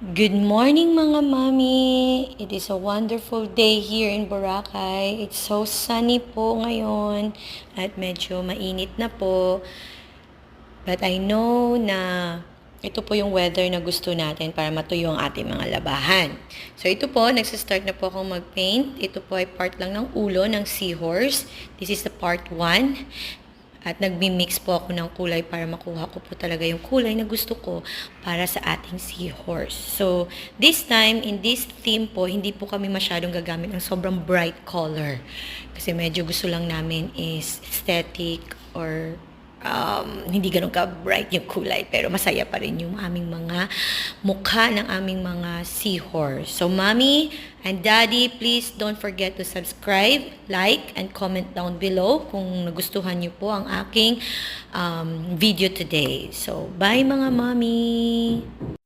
Good morning mga mami! It is a wonderful day here in Boracay. It's so sunny po ngayon at medyo mainit na po. But I know na ito po yung weather na gusto natin para matuyo ang ating mga labahan. So ito po, nagsistart na po akong mag-paint. Ito po ay part lang ng ulo ng seahorse. This is the part 1. At nagmi-mix po ako ng kulay para makuha ko po talaga yung kulay na gusto ko para sa ating seahorse. So, this time, in this theme po, hindi po kami masyadong gagamit ng sobrang bright color. Kasi medyo gusto lang namin is aesthetic or hindi ganun ka-bright yung kulay, pero masaya pa rin yung aming mga mukha ng aming mga seahorse. So, Mommy and Daddy, please don't forget to subscribe, like, and comment down below kung nagustuhan niyo po ang aking video today. So, bye mga Mommy!